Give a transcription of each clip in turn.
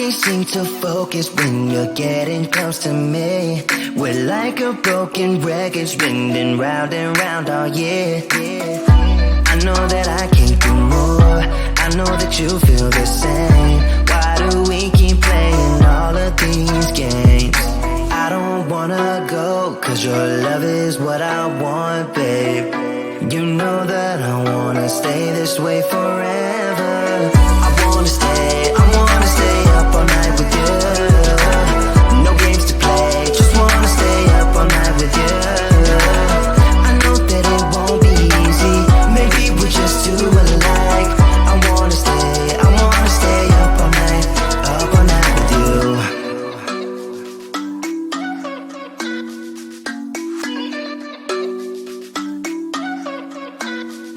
can't seem to focus when you're getting close to me. We're like a broken record spinning round and round all year. I know that I can't do more, I know that you feel the same. Why do we keep playing all of these games? I don't wanna go, cause your love is what I want, babe. You know that I wanna stay this way forever. I wanna stay up all night with you. No games to play, just wanna stay up all night with you. I know that it won't be easy, maybe we're just too alike. I wanna stay up all night with you.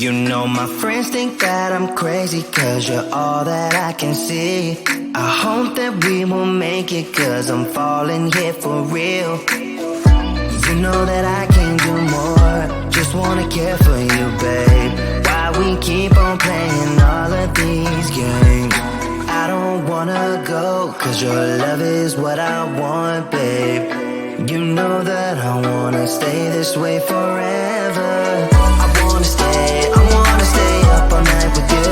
You know my friends think that I'm crazy, cause you're all that I can see. I hope that we will make it, cause I'm falling here for real. You know that I can't do more, just wanna care for you, babe. Why we keep on playing all of these games? I don't wanna go, cause your love is what I want, babe. You know that I wanna stay this way forever. I wanna stay up all night with you.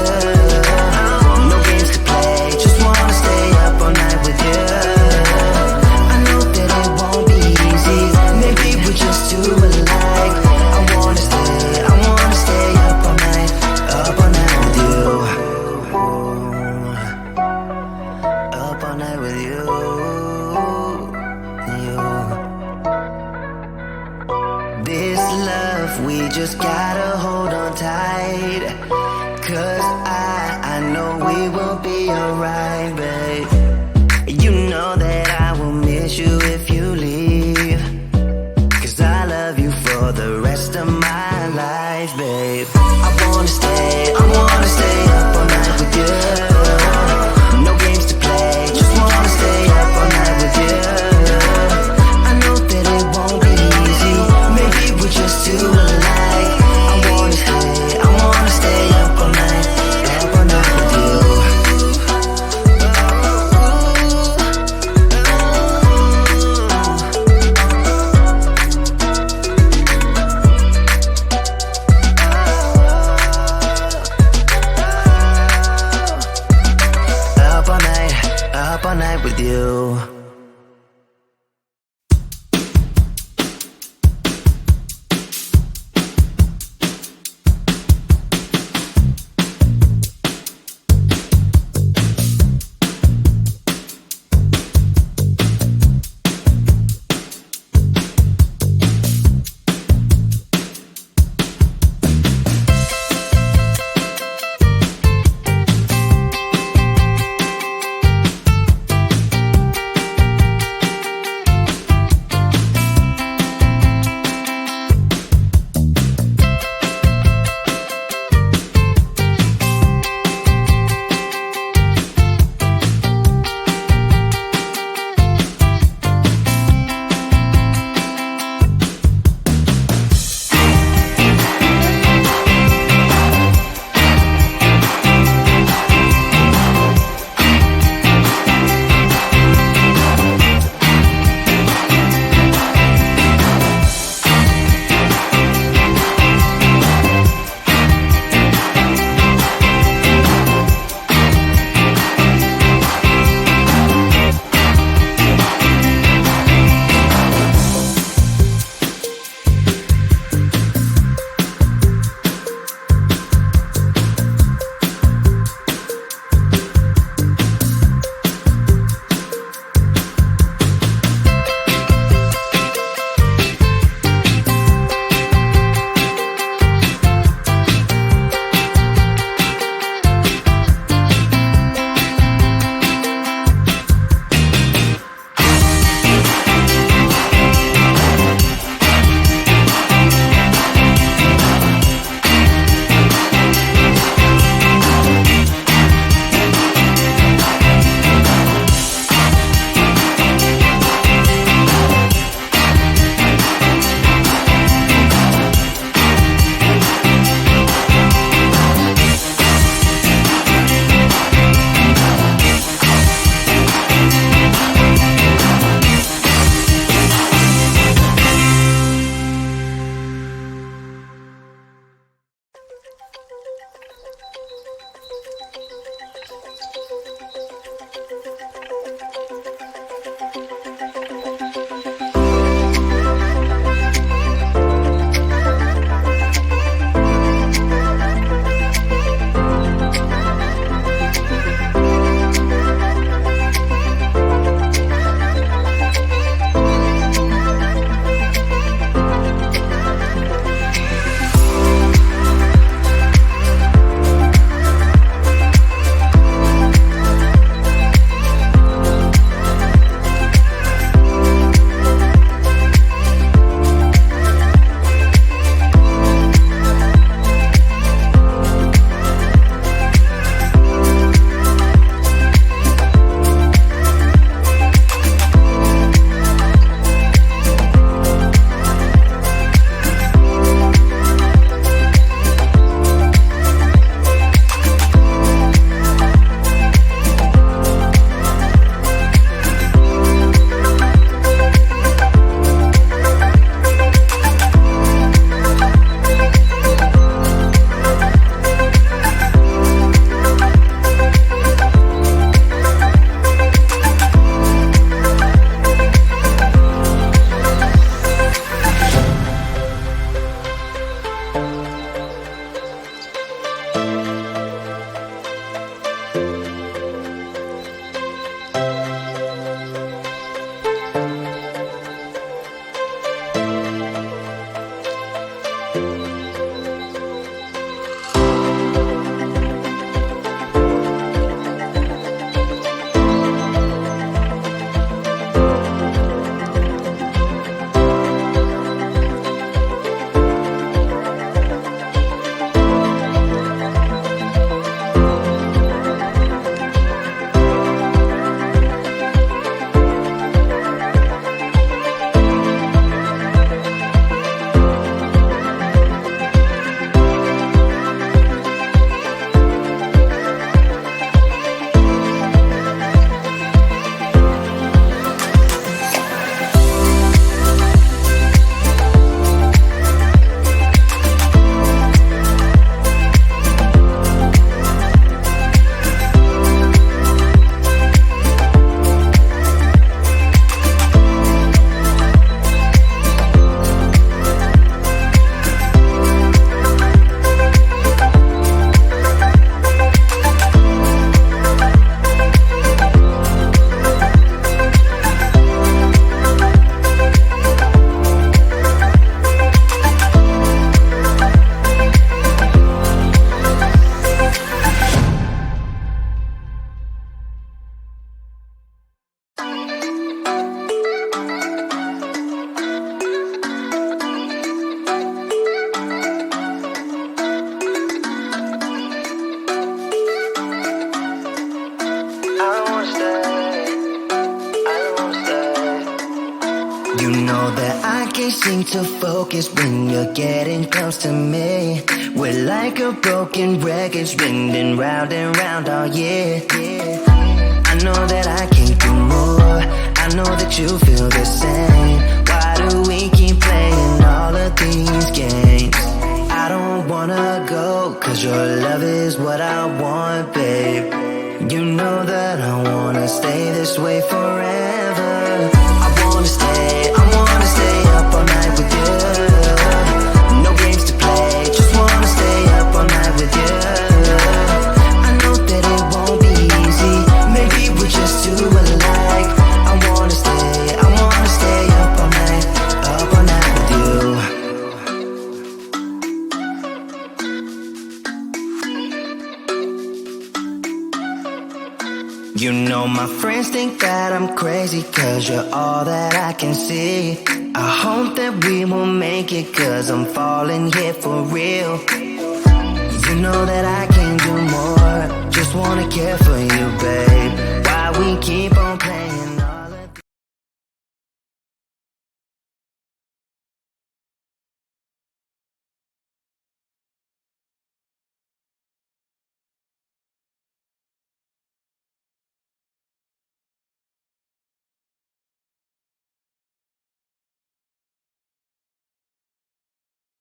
No games to play, just wanna stay up all night with you. I know that it won't be easy, maybe we're just too alike. I wanna stay up all night with you. Up all night with you. This love, we just gotta hold on tight. Cause I know we will be alright, babe. You know that I will miss you if you leave. Cause I love you for the rest of my life, babe. I wanna stay up all night with you. No games to play, just wanna stay up all night with you. I know that it won't be easy, maybe we're just too alike. I wanna stay up all night with you. seem to focus when you're getting close to me. We're like a broken record spinning round and round all year. I know that I can't do more, I know that you feel the same. Why do we keep playing all of these games? I don't wanna go, cause your love is what I want, babe. You know that I wanna stay this way forever. I wanna stay up all night with you. No games to play, just wanna stay up all night with you. I know that it won't be easy, maybe we're just too alike. I wanna stay up all night with you. You know my friends think that I'm crazy, cause you're all that I can see. I hope that we will make it, cause I'm falling here for real. You know that I can do more, just wanna care for you, babe. Why we keep on